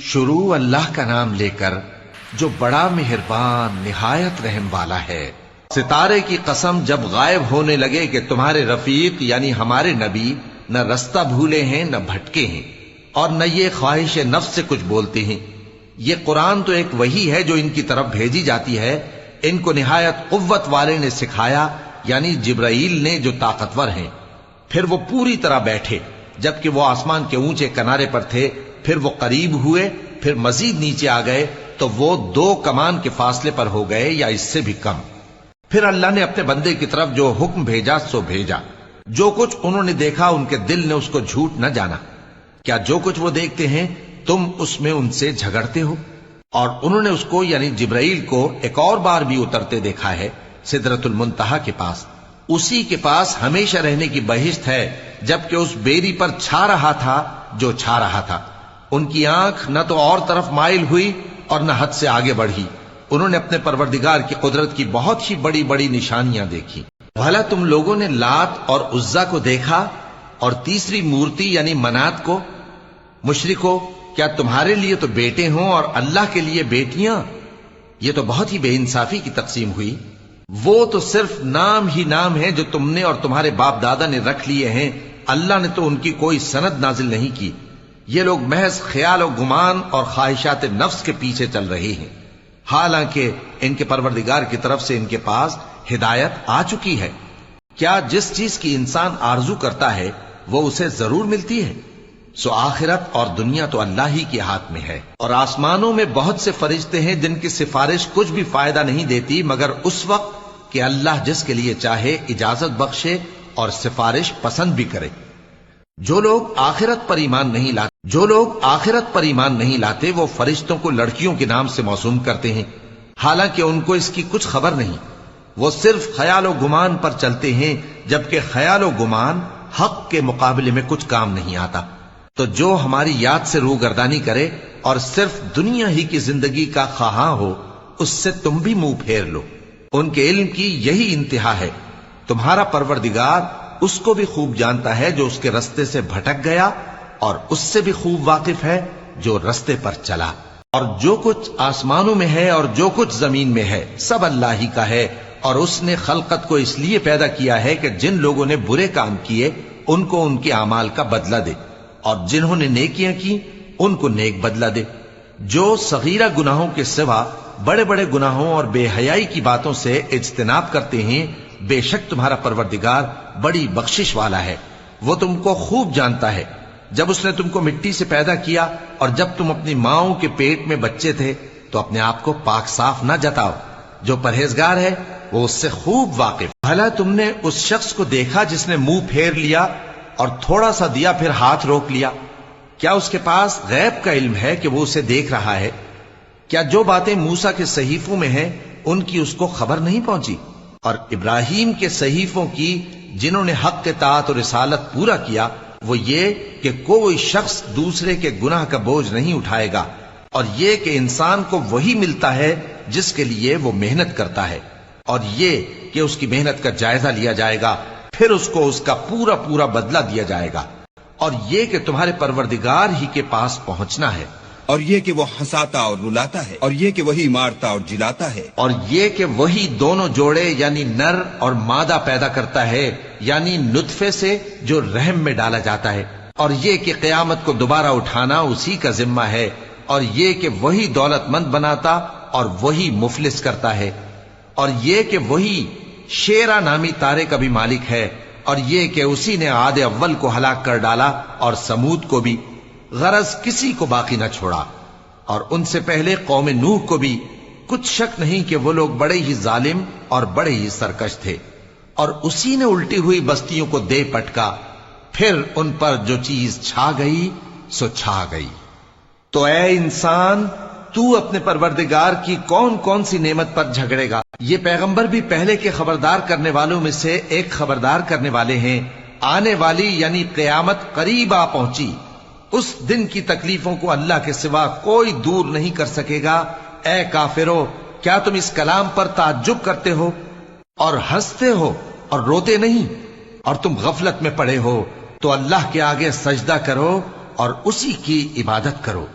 شروع اللہ کا نام لے کر جو بڑا مہربان نہایت رحم والا ہے۔ ستارے کی قسم جب غائب ہونے لگے کہ تمہارے رفیق یعنی ہمارے نبی نہ رستہ بھولے ہیں نہ بھٹکے ہیں اور نہ یہ خواہش نفس سے کچھ بولتے ہیں۔ یہ قرآن تو ایک وحی ہے جو ان کی طرف بھیجی جاتی ہے، ان کو نہایت قوت والے نے سکھایا یعنی جبرائیل نے جو طاقتور ہیں۔ پھر وہ پوری طرح بیٹھے جبکہ وہ آسمان کے اونچے کنارے پر تھے، پھر وہ قریب ہوئے، پھر مزید نیچے آ گئے تو وہ 2 کمان کے فاصلے پر ہو گئے یا اس سے بھی کم۔ پھر اللہ نے اپنے بندے کی طرف جو حکم بھیجا سو بھیجا۔ جو کچھ انہوں نے دیکھا ان کے دل نے اس کو جھوٹ نہ جانا۔ کیا جو کچھ وہ دیکھتے ہیں تم اس میں ان سے جھگڑتے ہو؟ اور انہوں نے اس کو یعنی جبرائیل کو ایک اور بار بھی اترتے دیکھا ہے سدرۃ المنتہا کے پاس۔ اسی کے پاس ہمیشہ رہنے کی بہشت ہے، جبکہ اس بیری پر چھا رہا تھا جو چھا رہا تھا۔ ان کی آنکھ نہ تو اور طرف مائل ہوئی اور نہ حد سے آگے بڑھی۔ انہوں نے اپنے پروردگار کی قدرت کی بہت ہی بڑی بڑی نشانیاں دیکھی۔ بھلا تم لوگوں نے لات اور عزا کو دیکھا اور تیسری مورتی یعنی منات کو؟ مشرکو، کیا تمہارے لیے تو بیٹے ہوں اور اللہ کے لیے بیٹیاں؟ یہ تو بہت ہی بے انصافی کی تقسیم ہوئی۔ وہ تو صرف نام ہی نام ہے جو تم نے اور تمہارے باپ دادا نے رکھ لیے ہیں، اللہ نے تو ان کی کوئی سند نازل نہیں کی۔ یہ لوگ محض خیال و گمان اور خواہشات نفس کے پیچھے چل رہے ہیں، حالانکہ ان کے پروردگار کی طرف سے ان کے پاس ہدایت آ چکی ہے۔ کیا جس چیز کی انسان آرزو کرتا ہے وہ اسے ضرور ملتی ہے؟ سو آخرت اور دنیا تو اللہ ہی کے ہاتھ میں ہے۔ اور آسمانوں میں بہت سے فرشتے ہیں جن کی سفارش کچھ بھی فائدہ نہیں دیتی مگر اس وقت کہ اللہ جس کے لیے چاہے اجازت بخشے اور سفارش پسند بھی کرے۔ جو لوگ آخرت پر ایمان نہیں لاتے وہ فرشتوں کو لڑکیوں کے نام سے موسوم کرتے ہیں، حالانکہ ان کو اس کی کچھ خبر نہیں۔ وہ صرف خیال و گمان پر چلتے ہیں، جبکہ خیال و گمان حق کے مقابلے میں کچھ کام نہیں آتا۔ تو جو ہماری یاد سے روگردانی کرے اور صرف دنیا ہی کی زندگی کا خواہاں ہو، اس سے تم بھی منہ پھیر لو۔ ان کے علم کی یہی انتہا ہے۔ تمہارا پروردگار اس کو بھی خوب جانتا ہے جو اس کے رستے سے بھٹک گیا، اور اس سے بھی خوب واقف ہے جو رستے پر چلا۔ اور جو کچھ آسمانوں میں ہے اور جو کچھ زمین میں ہے سب اللہ ہی کا ہے، اور اس نے خلقت کو اس لیے پیدا کیا ہے کہ جن لوگوں نے برے کام کیے ان کو ان کے اعمال کا بدلہ دے، اور جنہوں نے نیکیاں کی ان کو نیک بدلہ دے۔ جو صغیرہ گناہوں کے سوا بڑے بڑے گناہوں اور بے حیائی کی باتوں سے اجتناب کرتے ہیں، بے شک تمہارا پروردگار بڑی بخشش والا ہے۔ وہ تم کو خوب جانتا ہے۔ جب اس نے تم کو مٹی سے پیدا کیا اور جب تم اپنی ماؤں کے پیٹ میں بچے تھے تو اپنے آپ کو پاک صاف نہ جتاؤ۔ جو پرہیزگار ہے وہ اس سے خوب واقف۔ بھلا تم نے اس شخص کو دیکھا جس نے منہ پھیر لیا اور تھوڑا سا دیا پھر ہاتھ روک لیا؟ کیا اس کے پاس غیب کا علم ہے کہ وہ اسے دیکھ رہا ہے؟ کیا جو باتیں موسیٰ کے صحیفوں میں ہیں ان کی اس کو خبر نہیں پہنچی؟ اور ابراہیم کے صحیفوں کی جنہوں نے حق کے طاعت اور رسالت پورا کیا، وہ یہ کہ کوئی شخص دوسرے کے گناہ کا بوجھ نہیں اٹھائے گا، اور یہ کہ انسان کو وہی ملتا ہے جس کے لیے وہ محنت کرتا ہے، اور یہ کہ اس کی محنت کا جائزہ لیا جائے گا، پھر اس کو اس کا پورا پورا بدلہ دیا جائے گا، اور یہ کہ تمہارے پروردگار ہی کے پاس پہنچنا ہے، اور یہ کہ وہ ہنساتا اور رلاتا ہے، اور یہ کہ وہی مارتا اور جلاتا ہے، اور یہ کہ وہی دونوں جوڑے یعنی نر اور مادہ پیدا کرتا ہے یعنی نطفے سے جو رحم میں ڈالا جاتا ہے، اور یہ کہ قیامت کو دوبارہ اٹھانا اسی کا ذمہ ہے، اور یہ کہ وہی دولت مند بناتا اور وہی مفلس کرتا ہے، اور یہ کہ وہی شیرا نامی تارے کا بھی مالک ہے، اور یہ کہ اسی نے عاد اول کو ہلاک کر ڈالا اور سمود کو بھی، غرض کسی کو باقی نہ چھوڑا، اور ان سے پہلے قوم نوح کو بھی۔ کچھ شک نہیں کہ وہ لوگ بڑے ہی ظالم اور بڑے ہی سرکش تھے، اور اسی نے الٹی ہوئی بستیوں کو دے پٹکا، پھر ان پر جو چیز چھا گئی سو چھا گئی۔ تو اے انسان، تو اپنے پروردگار کی کون کون سی نعمت پر جھگڑے گا؟ یہ پیغمبر بھی پہلے کے خبردار کرنے والوں میں سے ایک خبردار کرنے والے ہیں۔ آنے والی یعنی قیامت قریب آ پہنچی، اس دن کی تکلیفوں کو اللہ کے سوا کوئی دور نہیں کر سکے گا۔ اے کافرو، کیا تم اس کلام پر تعجب کرتے ہو اور ہنستے ہو اور روتے نہیں؟ اور تم غفلت میں پڑے ہو تو اللہ کے آگے سجدہ کرو اور اسی کی عبادت کرو۔